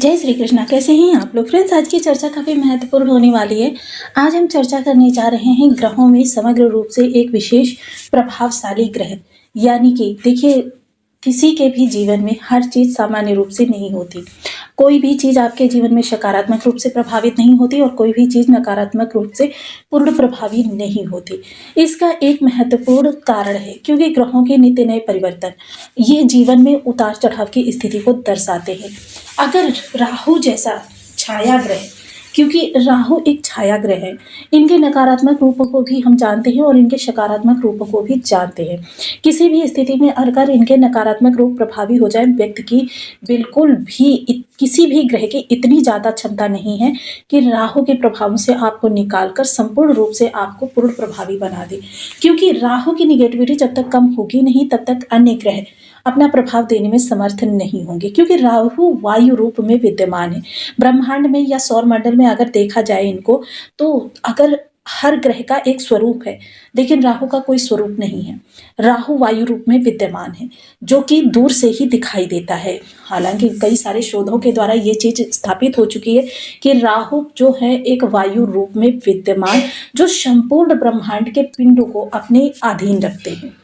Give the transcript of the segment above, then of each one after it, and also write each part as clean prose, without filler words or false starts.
जय श्री कृष्णा। कैसे हैं आप लोग फ्रेंड्स? आज की चर्चा काफ़ी महत्वपूर्ण होने वाली है। आज हम चर्चा करने जा रहे हैं ग्रहों में समग्र रूप से एक विशेष प्रभावशाली ग्रह, यानी कि देखिए, किसी के भी जीवन में हर चीज़ सामान्य रूप से नहीं होती। कोई भी चीज़ आपके जीवन में सकारात्मक रूप से प्रभावित नहीं होती और कोई भी चीज़ नकारात्मक रूप से पूर्ण प्रभावी नहीं होती। इसका एक महत्वपूर्ण कारण है क्योंकि ग्रहों के नित्य नए परिवर्तन ये जीवन में उतार चढ़ाव की स्थिति को दर्शाते हैं। अगर राहु जैसा छाया ग्रह, क्योंकि राहु एक छाया ग्रह है, इनके नकारात्मक रूपों को भी हम जानते हैं और इनके सकारात्मक रूपों को भी जानते हैं। किसी भी स्थिति में अगर इनके नकारात्मक रूप प्रभावी हो जाए, व्यक्ति की बिल्कुल भी किसी भी ग्रह की इतनी ज़्यादा क्षमता नहीं है कि राहु के प्रभाव से आपको निकालकर संपूर्ण रूप से आपको पूर्ण प्रभावी बना दे। क्योंकि राहु की निगेटिविटी जब तक कम होगी नहीं, तब तक अन्य ग्रह अपना प्रभाव देने में समर्थ नहीं होंगे। क्योंकि राहु वायु रूप में विद्यमान है। ब्रह्मांड में या सौर मंडल में अगर देखा जाए इनको, तो अगर हर ग्रह का एक स्वरूप है, लेकिन राहु का कोई स्वरूप नहीं है। राहु वायु रूप में विद्यमान है, जो कि दूर से ही दिखाई देता है। हालांकि कई सारे शोधों के द्वारा ये चीज स्थापित हो चुकी है कि राहु जो है एक वायु रूप में विद्यमान, जो संपूर्ण ब्रह्मांड के पिंडों को अपने अधीन रखते हैं।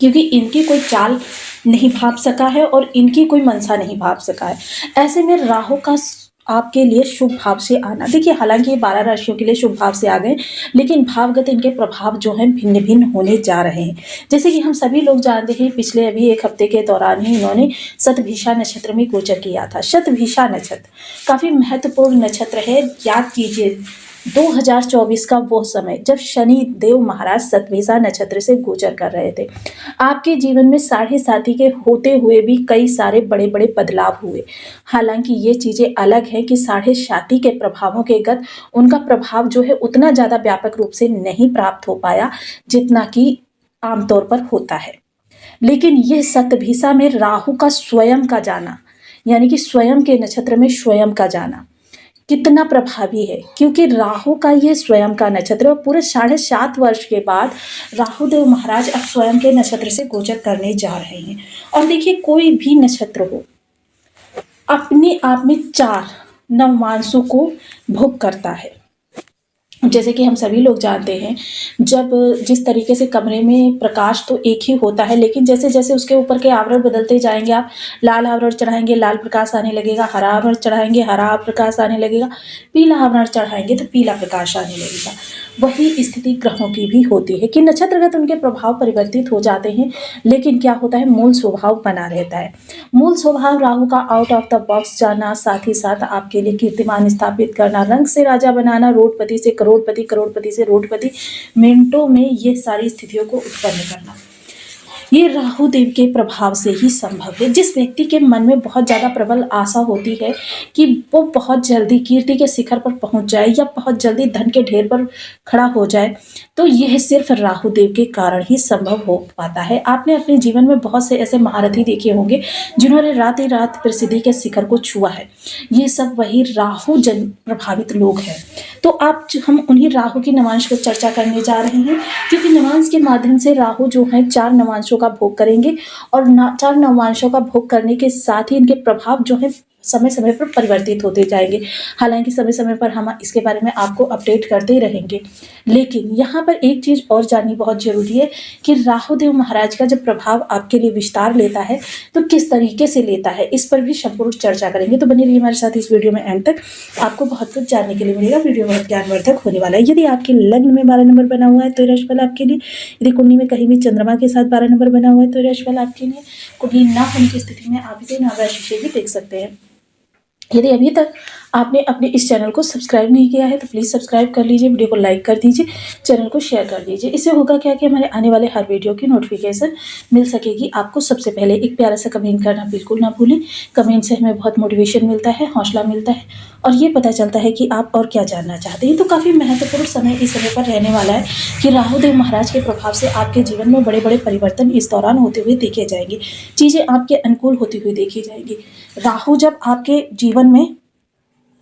क्योंकि इनकी कोई चाल नहीं भाप सका है और इनकी कोई मंशा नहीं भाप सका है। ऐसे में राहु का आपके लिए शुभ भाव से आना, देखिए हालांकि ये 12 राशियों के लिए शुभ भाव से आ गए, लेकिन भावगत इनके प्रभाव जो हैं भिन्न भिन्न होने जा रहे हैं। जैसे कि हम सभी लोग जानते हैं, पिछले अभी एक हफ्ते के दौरान ही इन्होंने शतभिषा नक्षत्र में गोचर किया था। शतभिषा नक्षत्र काफ़ी महत्वपूर्ण नक्षत्र है। याद कीजिए 2024 का वो समय जब शनि देव महाराज शतभिषा नक्षत्र से गोचर कर रहे थे। आपके जीवन में साढ़े साथी के होते हुए भी कई सारे बड़े बड़े बदलाव हुए। हालांकि ये चीज़ें अलग है कि साढ़े साथी के प्रभावों के गत उनका प्रभाव जो है उतना ज़्यादा व्यापक रूप से नहीं प्राप्त हो पाया जितना कि आमतौर पर होता है। लेकिन यह शतभिषा में राहु का स्वयं का जाना, यानी कि स्वयं के नक्षत्र में स्वयं का जाना कितना प्रभावी है। क्योंकि राहु का ये स्वयं का नक्षत्र, पूरे 7.5 वर्ष के बाद राहुदेव महाराज अब स्वयं के नक्षत्र से गोचर करने जा रहे हैं। और देखिए, कोई भी नक्षत्र हो अपने आप में 4 नवमांशों को भोग करता है। जैसे कि हम सभी लोग जानते हैं, जब जिस तरीके से कमरे में प्रकाश तो एक ही होता है, लेकिन जैसे जैसे उसके ऊपर के आवरण बदलते जाएंगे, आप लाल आवरण चढ़ाएंगे लाल प्रकाश आने लगेगा, हरा आवरण चढ़ाएंगे हरा प्रकाश आने लगेगा, पीला आवरण चढ़ाएंगे तो पीला प्रकाश आने लगेगा। वही स्थिति ग्रहों की भी होती है कि नक्षत्रगत उनके प्रभाव परिवर्तित हो जाते हैं, लेकिन क्या होता है, मूल स्वभाव बना रहता है। मूल स्वभाव राहु का आउट ऑफ द बॉक्स जाना, साथ ही साथ आपके लिए कीर्तिमान स्थापित करना, रंग से राजा बनाना, रोडपति से करोड़पति, करोड़पति से रोडपति, मिनटों में ये सारी स्थितियों को उत्पन्न करना, ये राहु देव के प्रभाव से ही संभव है। जिस व्यक्ति के मन में बहुत ज़्यादा प्रबल आशा होती है कि वो बहुत जल्दी कीर्ति के शिखर पर पहुंच जाए या बहुत जल्दी धन के ढेर पर खड़ा हो जाए, तो यह सिर्फ राहु देव के कारण ही संभव हो पाता है। आपने अपने जीवन में बहुत से ऐसे महारथी देखे होंगे जिन्होंने रात ही रात प्रसिद्धि के शिखर को छुआ है। ये सब वही राहु जन प्रभावित लोग हैं। तो हम उन्हीं राहु की नवांश पर चर्चा करने जा रहे हैं, क्योंकि नवांश के माध्यम से राहु जो है 4 नवांशों का भोग करेंगे और 4 नवांशों का भोग करने के साथ ही इनके प्रभाव जो है समय समय पर परिवर्तित होते जाएंगे। हालांकि समय समय पर हम इसके बारे में आपको अपडेट करते ही रहेंगे, लेकिन यहाँ पर एक चीज़ और जाननी बहुत ज़रूरी है कि राहुदेव महाराज का जब प्रभाव आपके लिए विस्तार लेता है तो किस तरीके से लेता है, इस पर भी संपूर्ण चर्चा करेंगे। तो बने रहिए हमारे साथ इस वीडियो में एंड तक, आपको बहुत कुछ जानने के लिए मिलेगा। वीडियो बहुत ज्ञानवर्धक होने वाला है। यदि आपके लग्न में 12 नंबर बना हुआ है तो राशिफल आपके लिए, यदि कुंडली में कहीं भी चंद्रमा के साथ 12 नंबर बना हुआ है तो राशिफल आपके लिए, कुंडली ना होने की स्थिति में आप इसे नाम राशि से भी देख सकते हैं। यदि अभी तक आपने अपने इस चैनल को सब्सक्राइब नहीं किया है तो प्लीज़ सब्सक्राइब कर लीजिए, वीडियो को लाइक कर दीजिए, चैनल को शेयर कर दीजिए। इससे होगा क्या कि हमारे आने वाले हर वीडियो की नोटिफिकेशन मिल सकेगी आपको सबसे पहले। एक प्यारा सा कमेंट करना बिल्कुल ना भूलें। कमेंट से हमें बहुत मोटिवेशन मिलता है, हौसला मिलता है और ये पता चलता है कि आप और क्या जानना चाहते हैं। तो काफ़ी महत्वपूर्ण समय इस समय पर रहने वाला है कि राहुदेव महाराज के प्रभाव से आपके जीवन में बड़े बड़े परिवर्तन इस दौरान होते हुए देखे जाएंगे। चीज़ें आपके अनुकूल होती हुई देखी जाएंगी। राहु जब आपके जीवन में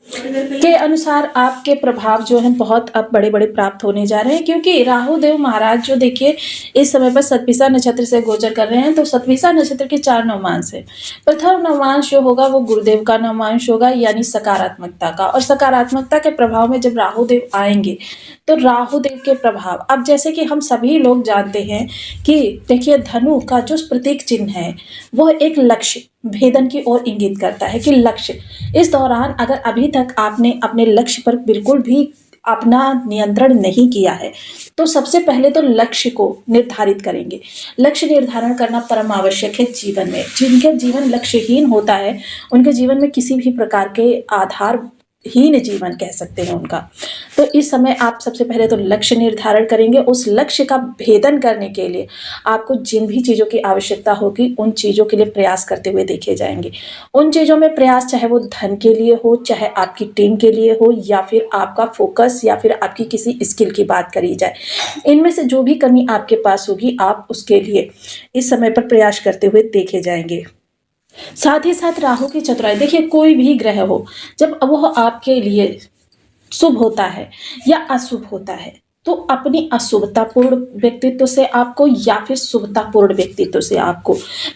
के अनुसार आपके प्रभाव जो हैं बहुत अब बड़े-बड़े प्राप्त होने जा रहे हैं, क्योंकि राहु देव महाराज जो देखिए इस समय पर शतभिषा नक्षत्र से गोचर कर रहे हैं। तो शतभिषा नक्षत्र के 4 नवमांश है। प्रथम नवमांश जो होगा वो गुरुदेव का नवमांश होगा, यानी सकारात्मकता का। और सकारात्मकता के प्रभाव में जब राहु देव आएंगे तो राहु देव के प्रभाव, अब जैसे कि हम सभी लोग जानते हैं कि देखिए धनु का जो प्रतीक चिन्ह है वह एक लक्ष्य भेदन की ओर इंगित करता है कि लक्ष्य। इस दौरान अगर अभी तक आपने अपने लक्ष्य पर बिल्कुल भी अपना नियंत्रण नहीं किया है तो सबसे पहले तो लक्ष्य को निर्धारित करेंगे। लक्ष्य निर्धारण करना परम आवश्यक है जीवन में। जिनके जीवन लक्ष्यहीन होता है उनके जीवन में किसी भी प्रकार के आधार हीन जीवन कह सकते हैं उनका। तो इस समय आप सबसे पहले तो लक्ष्य निर्धारण करेंगे। उस लक्ष्य का भेदन करने के लिए आपको जिन भी चीज़ों की आवश्यकता होगी उन चीज़ों के लिए प्रयास करते हुए देखे जाएंगे। उन चीज़ों में प्रयास चाहे वो धन के लिए हो, चाहे आपकी टीम के लिए हो, या फिर आपका फोकस, या फिर आपकी किसी स्किल की बात करी जाए, इनमें से जो भी कमी आपके पास होगी आप उसके लिए इस समय पर प्रयास करते हुए देखे जाएंगे। साथ ही साथ राहु की चतुराई, देखिए कोई भी ग्रह हो जब वह आपके लिए शुभ होता है या अशुभ होता है तो अपनी अशुभतापूर्ण व्यक्तित्व से आपको या फिर शुभतापूर्ण व्यक्तित्व से आपको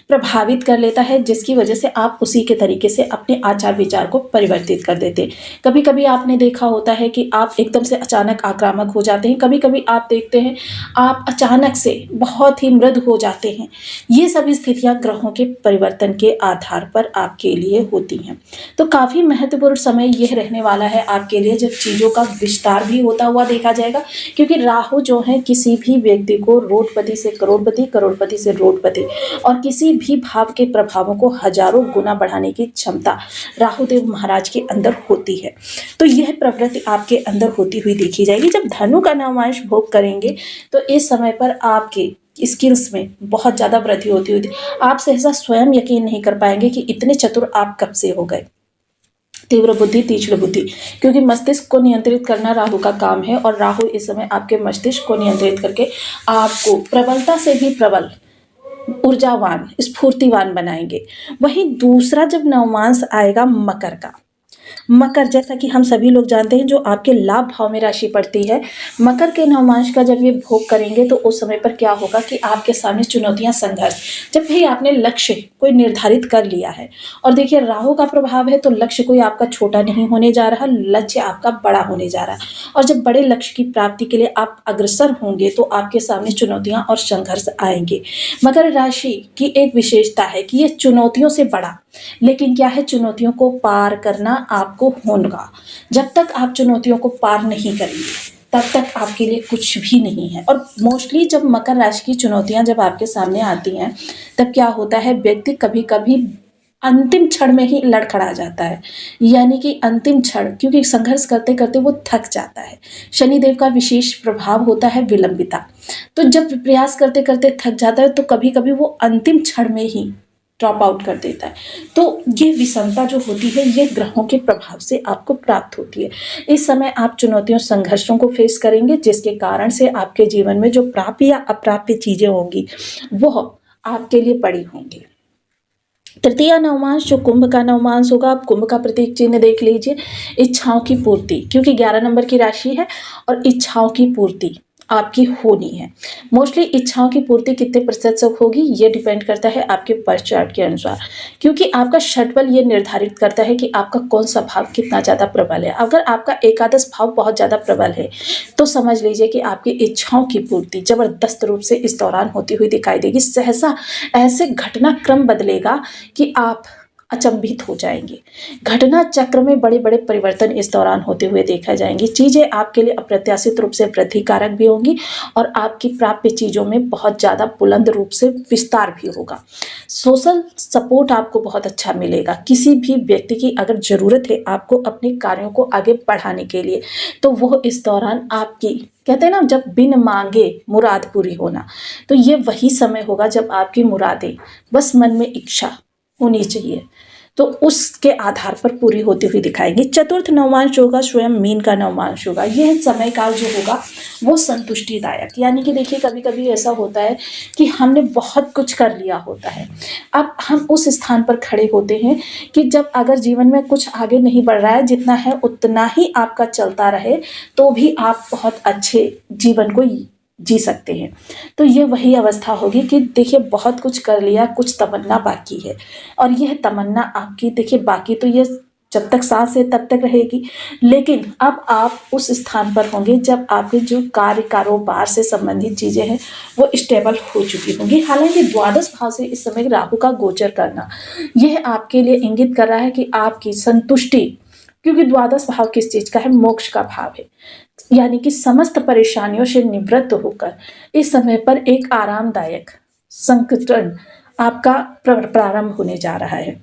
प्रभावित कर लेता है, जिसकी वजह से आप उसी के तरीके से अपने आचार विचार को परिवर्तित कर देते हैं। कभी कभी आपने देखा होता है कि आप एकदम से अचानक आक्रामक हो जाते हैं, कभी कभी आप देखते हैं आप अचानक से बहुत ही मृदु हो जाते हैं। ये सभी स्थितियां ग्रहों के परिवर्तन के आधार पर आपके लिए होती हैं। तो काफ़ी महत्वपूर्ण समय यह रहने वाला है आपके लिए जब चीज़ों का विस्तार भी होता हुआ देखा जाएगा, क्योंकि राहु जो है किसी भी व्यक्ति को रोडपति से करोड़पति, करोड़पति से रोडपति और किसी भी भाव के प्रभावों को हजारों गुना बढ़ाने की क्षमता राहुदेव महाराज के अंदर होती है। तो यह प्रवृत्ति आपके अंदर होती हुई देखी जाएगी। जब धनु का नवमांश भोग करेंगे तो इस समय पर आपके स्किल्स में बहुत ज़्यादा वृद्धि होती हुई आप सहसा स्वयं यकीन नहीं कर पाएंगे कि इतने चतुर आप कब से हो गए। तीव्र बुद्धि, तीक्ष्ण बुद्धि, क्योंकि मस्तिष्क को नियंत्रित करना राहु का काम है और राहु इस समय आपके मस्तिष्क को नियंत्रित करके आपको प्रबलता से भी प्रबल, ऊर्जावान, स्फूर्तिवान बनाएंगे। वहीं दूसरा जब नवमांश आएगा मकर का, मकर जैसा कि हम सभी लोग जानते हैं जो आपके लाभ भाव में राशि पड़ती है, मकर के नवमांश का जब ये भोग करेंगे तो उस समय पर क्या होगा कि आपके सामने चुनौतियां, संघर्ष, जब भी आपने लक्ष्य कोई निर्धारित कर लिया है, और देखिए राहु का प्रभाव है तो लक्ष्य कोई आपका छोटा नहीं होने जा रहा, लक्ष्य आपका बड़ा होने जा रहा है। और जब बड़े लक्ष्य की प्राप्ति के लिए आप अग्रसर होंगे तो आपके सामने चुनौतियां और संघर्ष आएंगे। मकर राशि की एक विशेषता है कि ये चुनौतियों से बड़ा, लेकिन क्या है, चुनौतियों को पार करना आपको होगा। जब तक आप चुनौतियों को पार नहीं करेंगे तब तक आपके लिए कुछ भी नहीं है। और मोस्टली जब मकर राशि की चुनौतियां जब आपके सामने आती हैं तब क्या होता है, व्यक्ति कभी कभी अंतिम क्षण में ही लड़खड़ा जाता है, यानी कि अंतिम क्षण, क्योंकि संघर्ष करते करते वो थक जाता है। शनिदेव का विशेष प्रभाव होता है विलंबिता, तो जब प्रयास करते करते थक जाता है तो कभी कभी वो अंतिम क्षण में ही ड्रॉप आउट कर देता है। तो ये विषमता जो होती है ये ग्रहों के प्रभाव से आपको प्राप्त होती है। इस समय आप चुनौतियों, संघर्षों को फेस करेंगे, जिसके कारण से आपके जीवन में जो प्राप्य या अप्राप्य चीजें होंगी वह आपके लिए बड़ी होंगी। तृतीय नवमांश जो कुंभ का नवमांश होगा, आप कुंभ का प्रतीक चिन्ह देख लीजिए, इच्छाओं की पूर्ति, क्योंकि 11 नंबर की राशि है और इच्छाओं की पूर्ति आपकी होनी है। मोस्टली इच्छाओं की पूर्ति कितने प्रतिशत होगी ये डिपेंड करता है आपके बर्थ चार्ट के अनुसार, क्योंकि आपका षटबल ये निर्धारित करता है कि आपका कौन सा भाव कितना ज़्यादा प्रबल है। अगर आपका एकादश भाव बहुत ज़्यादा प्रबल है तो समझ लीजिए कि आपकी इच्छाओं की पूर्ति ज़बरदस्त रूप से इस दौरान होती हुई दिखाई देगी। सहसा ऐसे घटनाक्रम बदलेगा कि आप अचंभित हो जाएंगे। घटना चक्र में बड़े बड़े परिवर्तन इस दौरान होते हुए देखा जाएंगी। चीज़ें आपके लिए अप्रत्याशित रूप से वृद्धिकारक भी होंगी और आपकी प्राप्य चीज़ों में बहुत ज़्यादा बुलंद रूप से विस्तार भी होगा। सोशल सपोर्ट आपको बहुत अच्छा मिलेगा। किसी भी व्यक्ति की अगर ज़रूरत है आपको अपने कार्यों को आगे बढ़ाने के लिए तो वो इस दौरान आपकी, कहते हैं ना, जब बिन मांगे मुराद पूरी होना, तो ये वही समय होगा जब आपकी मुरादें, बस मन में इच्छा होनी चाहिए तो उसके आधार पर पूरी होती हुई दिखाएंगे। चतुर्थ नवमांश होगा स्वयं मीन का नवमांश होगा। यह समय काल जो होगा वो संतुष्टिदायक, यानी कि देखिए कभी कभी ऐसा होता है कि हमने बहुत कुछ कर लिया होता है, अब हम उस स्थान पर खड़े होते हैं कि जब अगर जीवन में कुछ आगे नहीं बढ़ रहा है, जितना है उतना ही आपका चलता रहे, तो भी आप बहुत अच्छे जीवन को जी सकते हैं। तो ये वही अवस्था होगी कि देखिए बहुत कुछ कर लिया, कुछ तमन्ना बाकी है, और यह तमन्ना आपकी देखिए बाकी तो ये जब तक सांस है तब तक रहेगी, लेकिन अब आप उस स्थान पर होंगे जब आपके जो कार्य कारोबार से संबंधित चीज़ें हैं वो स्टेबल हो चुकी होंगी। हालांकि द्वादश भाव से इस समय राहु का गोचर करना यह आपके लिए इंगित कर रहा है कि आपकी संतुष्टि, क्योंकि द्वादश भाव किस चीज का है, मोक्ष का भाव है, यानी कि समस्त परेशानियों से निवृत्त होकर इस समय पर एक आरामदायक संकटन आपका प्रारंभ होने जा रहा है।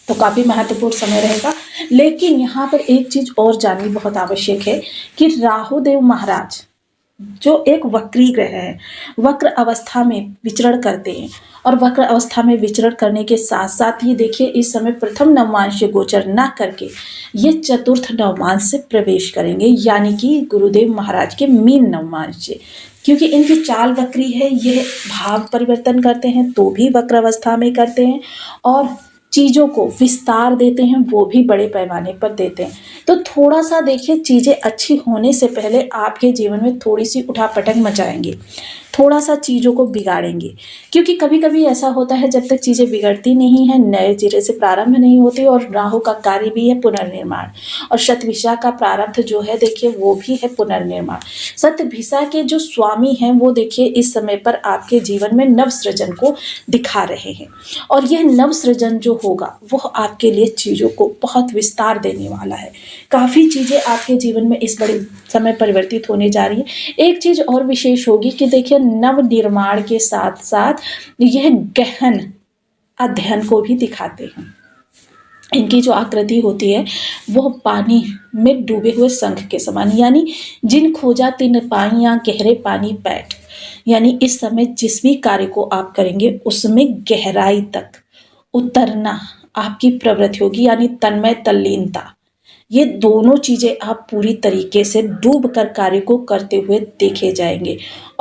तो काफी महत्वपूर्ण समय रहेगा। लेकिन यहाँ पर एक चीज और जाननी बहुत आवश्यक है कि राहु देव महाराज जो एक वक्री ग्रह है, वक्र अवस्था में विचरण करते हैं, और वक्र अवस्था में विचरण करने के साथ साथ ये देखिए इस समय प्रथम नवमांश से गोचर ना करके ये चतुर्थ नवमांश से प्रवेश करेंगे, यानी कि गुरुदेव महाराज के मीन नवमांश से। क्योंकि इनकी चाल वक्री है, यह भाव परिवर्तन करते हैं तो भी वक्र अवस्था में करते हैं, और चीज़ों को विस्तार देते हैं वो भी बड़े पैमाने पर देते हैं। तो थोड़ा सा देखिए चीज़ें अच्छी होने से पहले आपके जीवन में थोड़ी सी उठापटक मचाएंगे, थोड़ा सा चीज़ों को बिगाड़ेंगे, क्योंकि कभी कभी ऐसा होता है जब तक चीज़ें बिगड़ती नहीं है, नए सिरे से प्रारंभ नहीं होती, और राहु का कार्य भी है पुनर्निर्माण, और शतभिषा का प्रारंभ जो है देखिए वो भी है पुनर्निर्माण। शतभिषा के जो स्वामी हैं वो देखिए इस समय पर आपके जीवन में नव सृजन को दिखा रहे हैं, और यह नव सृजन जो होगा वो आपके लिए चीज़ों को बहुत विस्तार देने वाला है। काफ़ी चीज़ें आपके जीवन में इस बड़े समय परिवर्तित होने जा रही है। एक चीज़ और विशेष होगी कि देखिए नव निर्माण के साथ साथ यह गहन अध्ययन को भी दिखाते हैं। इनकी जो आकृति होती है वो पानी में डूबे हुए शंख के समान, यानी जिन खोजा तिन पाइयां गहरे पानी बैठ, यानी इस समय जिस भी कार्य को आप करेंगे उसमें गहराई तक उतरना आपकी प्रवृत्ति होगी, यानी तन्मय तल्लीनता, ये दोनों चीजें आप पूरी तरीके से डूब कर कार्य को करते हुए देखे जाएंगे। और